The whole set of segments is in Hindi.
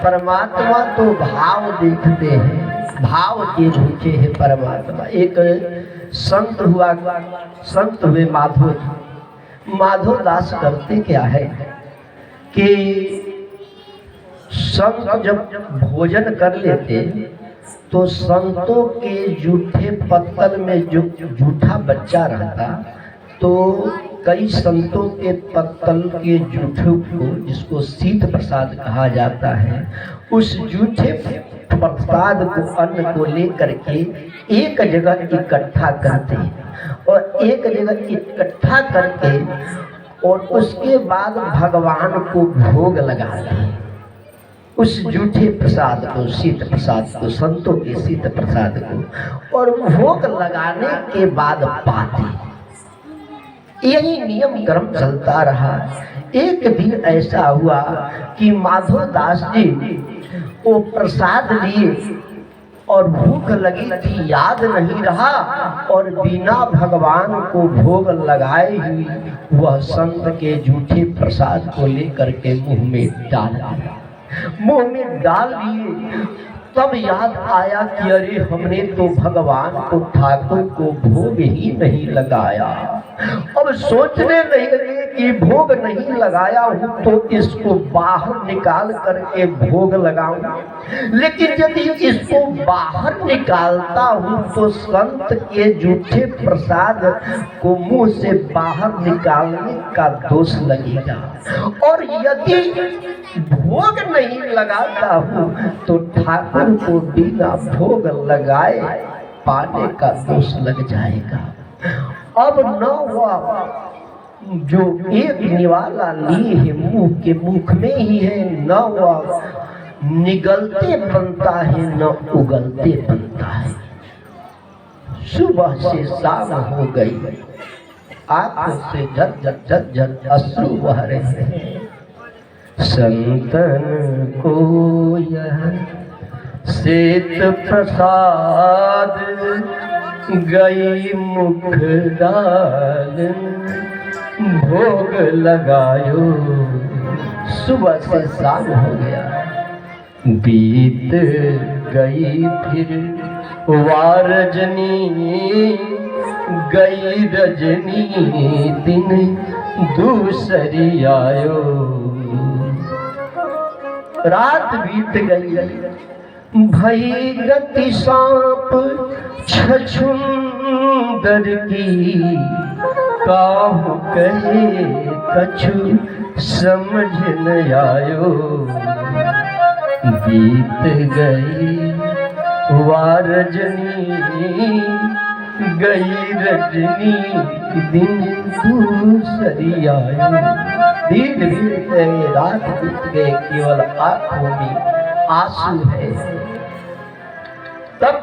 परमात्मा तो भाव देखते हैं, भाव के झूठे हैं परमात्मा। एक संत हुए माधव दास करते क्या है कि संत जब भोजन कर लेते तो संतों के जूठे पत्तल में जो जूठा बच्चा रहता, तो कई संतों के पत्तल के जूठे को, जिसको शीत प्रसाद कहा जाता है, उस जूठे प्रसाद को, अन्न को लेकर के एक जगह इकट्ठा करते और एक जगह इकट्ठा करके और उसके बाद भगवान को भोग लगाते हैं। उस जूठे प्रसाद को, शीत प्रसाद को, संतों के शीत प्रसाद को, और भोग लगाने के बाद पाते। यही नियम क्रम चलता रहा। एक दिन ऐसा हुआ कि माधव दास जी वो प्रसाद लिए और भूख लगी थी, याद नहीं रहा, और बिना भगवान को भोग लगाए ही वह संत के जूठे प्रसाद को लेकर के मुंह में डाल लिए। तब याद आया कि अरे हमने तो भगवान को, ठाकुर को भोग ही नहीं लगाया। अब सोचने नहीं लगे कि भोग नहीं लगाया हूं तो इसको बाहर निकाल करके भोग लगाऊं। लेकिन यदि इसको बाहर निकालता हूं तो संत के जूठे प्रसाद को मुंह से बाहर निकालने का दोष लगेगा, और यदि भोग नहीं लगाता हूं तो ठाकुर को बिना भोग लगाए पाने का दोष लग जाएगा। अब न हुआ, जो एक निवाला लिए है मुंह के मुख में ही है, न हुआ निगलते बनता है न उगलते बनता है। सुबह से शाम हो गई, आंखों से झर अश्रु बह रहे हैं। संतन को यह शीत प्रसाद गई मुख डाल, भोग लगायो। सुबह से शाम हो गया, बीत गई फिर वारजनी, गई रजनी दिन दूसरी आयो। रात बीत गई, भई गति सांप छछुंदर की, काहू कहे कछु समझ न आयो। बीत गई वारजनी, गई रजनी दिन दूसरी आयो। दिन बीत गए, रात बीत गए, केवल आंखों में आंसू है। तब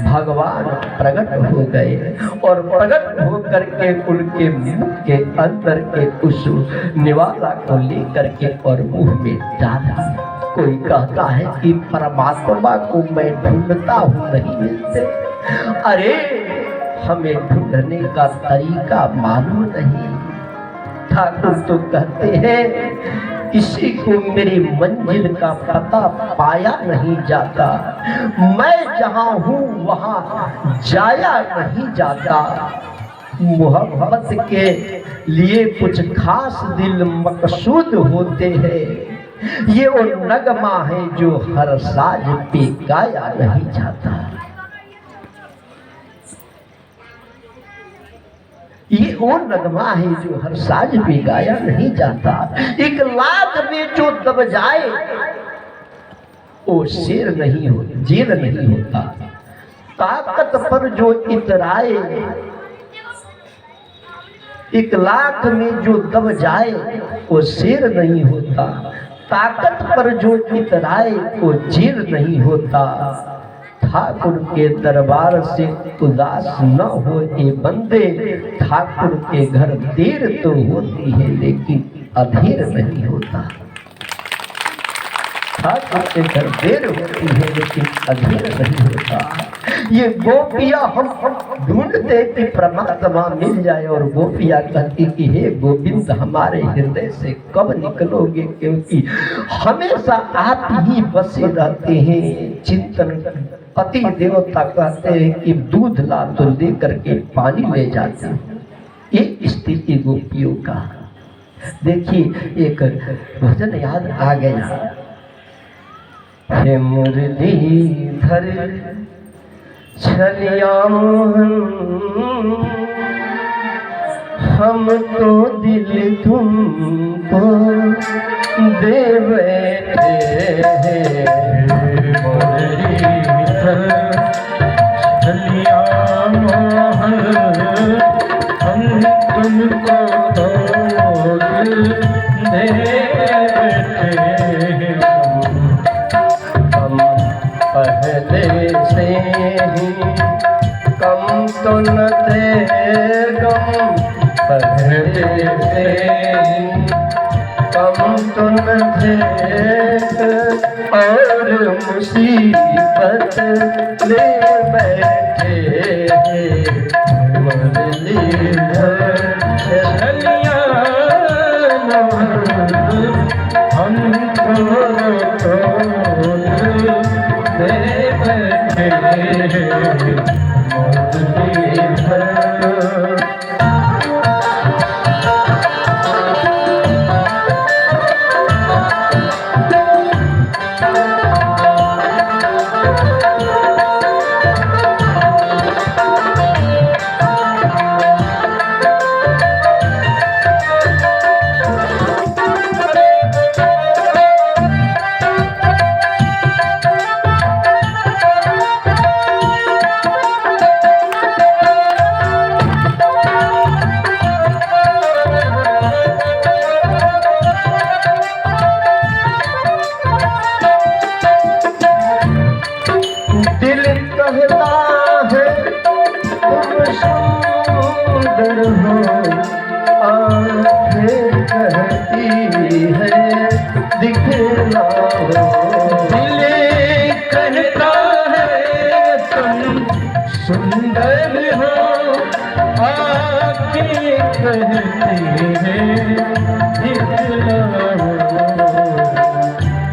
भगवान प्रकट हो गए और प्रकट होकर के उनके मुख के अंदर के उस निवाला को लेकर के और मुंह में डाला। कोई कहता है कि परमात्मा को मैं ढूंढता हूं, नहीं मिलते। अरे हमें ढूंढने का तरीका मालूम नहीं। ठाकुर तो कहते हैं किसी को मेरी मंजिल का पता पाया नहीं जाता, मैं जहां हूं वहां जाया नहीं जाता। मोहब्बत के लिए कुछ खास दिल मकसूद होते हैं, ये वो नगमा है जो हर साज पे गाया नहीं जाता। ये वो नगमा है जो हर साज पे गाया नहीं जाता। एक लात में जो दब जाए वो शेर नहीं हो, जेल नहीं होता। ताकत पर जो इतराए, एक लाख में जो दब जाए वो शेर नहीं होता। ताकत पर जो इतराए वो जेल नहीं होता। ठाकुर के दरबार से उदास न हो ये बंदे, ठाकुर के घर देर तो होती है लेकिन अधेर नहीं होता। ठाकुर के घर देर होती है लेकिन अधेर नहीं होता। ये गोपियां हम ढूंढते कि परमात्मा मिल जाए, और गोपियां कहती कि हे गोविंद हमारे हृदय से कब निकलोगे, क्योंकि हमेशा आप ही बसे रहते हैं। चिंतन पति देवता कहते हैं कि दूध ला तो ले करके पानी ले जाते हैं। ये स्थिति गोपियों का। देखिए एक भजन याद आ गया, हे मुरलीधर छलिया मोहन, हम तो दिल तुमको दे बैठे हैं। मुरलीधर छलिया मोहन, हम तुमको दिल दे बैठे हैं। पहले से ही कम तो न थे गम, पहले से ही कम तो न थे, और मुसीबत ले बैठे हैं। मुरलीधर छलिया मोहन, हम तो दे बैठे हैं। दिल कहता है तुम सुंदर हो, आँखें कहती है दिखलाओ। दिल कहता है तुम सुंदर हो, आँखें कहती है दिखलाओ।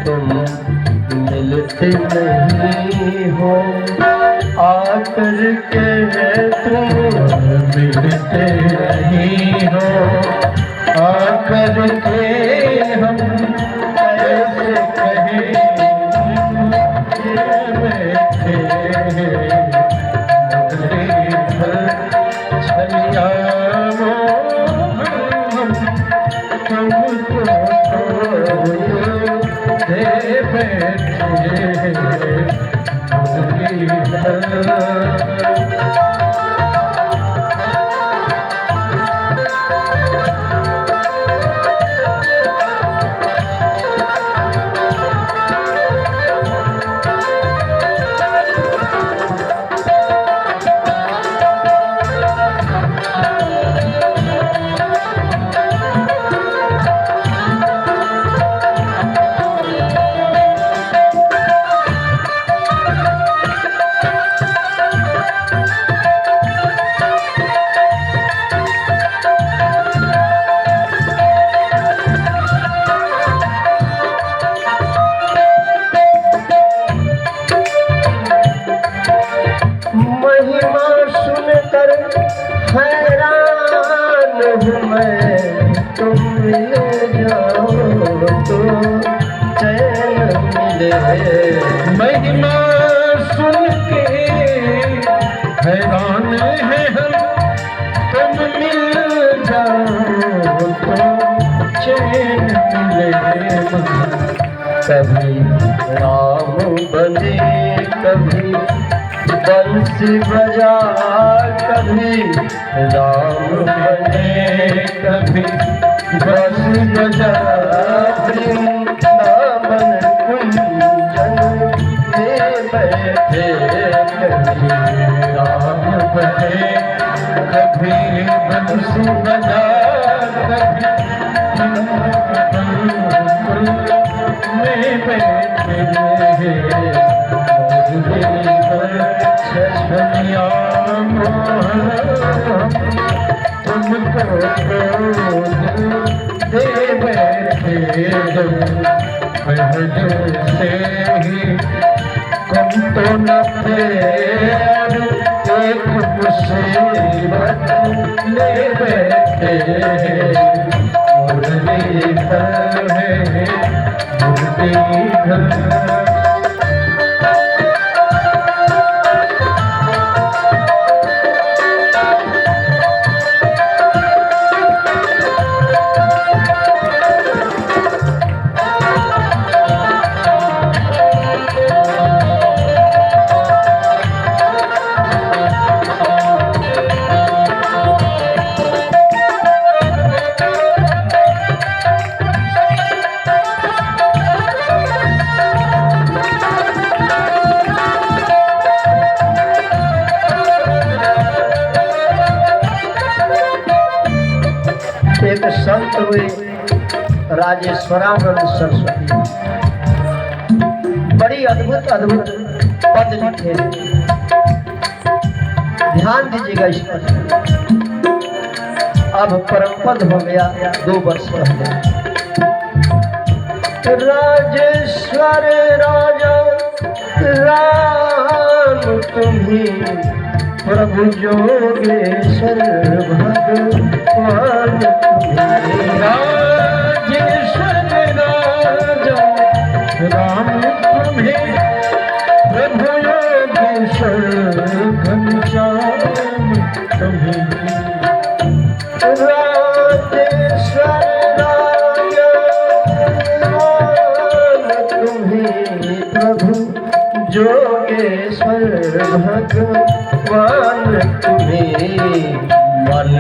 तुम मिलते नहीं हो आकर के, तुम मिलते नहीं हो आकर के, हम कैसे कहें बैठे हैं। मुरलीधर छलिया मोहन, तुमको दे बैठे हैं। महिमा सुनकर हैरान हूँ मैं, तुम मिल जाओ तो चैन मिले। महिमा सुन के हैरान है हम, तुम मिल जाओ तो चैन मिले। कभी राम बने कभी बंसी बजा, कभी राम बने कभी बंसी बजा। वृंदावन कुंजन में बैठे, कभी राम बने कभी बंसी बजा, कभी में बैठे। तुमको दे बैठे पहले से ही कम तो न थे एक मुसीबत ले बैठे मुरलीधर है मुरलीधर। एक संत हुए राजेश्वरानंद सरस्वती, बड़ी अद्भुत अद्भुत पद लिखे। ध्यान दीजिएगा इस पर। अब परम पद हो गया 2 वर्ष पहले। राजेश्वर राजा राम तुम्ही प्रभु जोगेश्वर भगवान राजेश्वर राजा राम तुम्हें प्रभु योगेश्वर घनश्याम तुम्हें। राजेश्वर राजा राम तुम्हें प्रभु जोगेश्वर भगवान तुम्हें। मन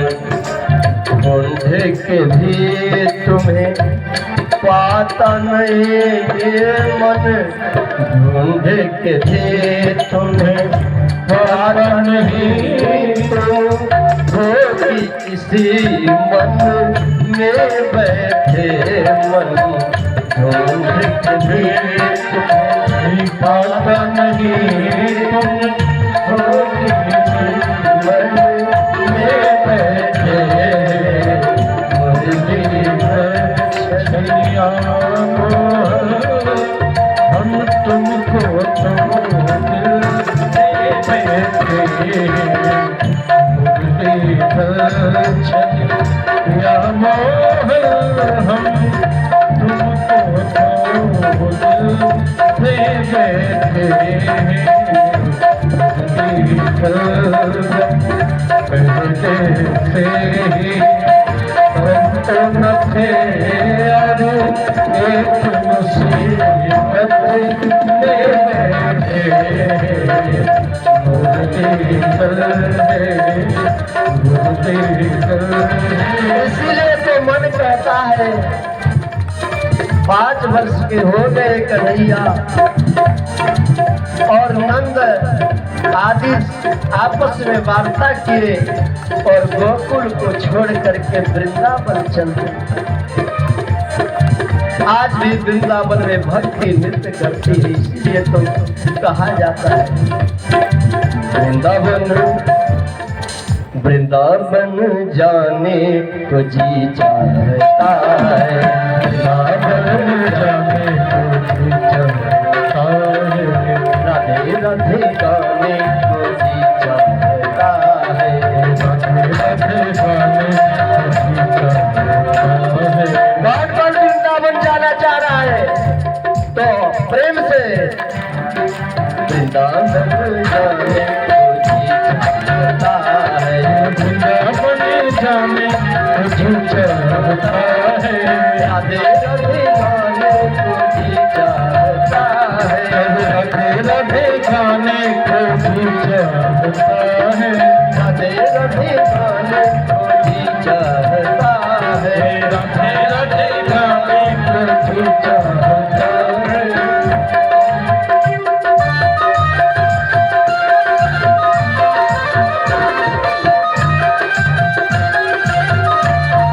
ढूंढे के भी तुम्हें पाता नहीं, मन ढूंढे के भी तुम्हें पाता नहीं। तुम हो कि किसी मन में बैठे, मन ढूंढे के भी तुम्हें पाता नहीं। तुम हो कि किसी मन में बैठे। हम तुमको या मोहन हम तुमको दे बैठे पहले से ही न थे एक मुसीबत ले बैठे इसीलिए तो मन कहता है 5 वर्ष के हो गए कन्हैया और नंद आदि आपस में वार्ता किए और गोकुल को छोड़ करके वृंदावन चले। आज भी वृंदावन में भक्ति नृत्य करती है, इसलिए तो कहा जाता है वृंदावन वृंदावन जाने को जी चाहता है। वृंदावन जाने को जी चाहता है। राधे राधे गाने को जी चाहता है। राधे राधे गाने को जी चाहता है। बार बार वृंदावन जाना चाह रहा है तो प्रेम से वृंदावन जाने को जी चाहता है। वृंदावन जाने को जी चाहता है। राधे राधे गाने को जी चाहता है। राधे राधे गाने को जी चाहता है। राधे राधे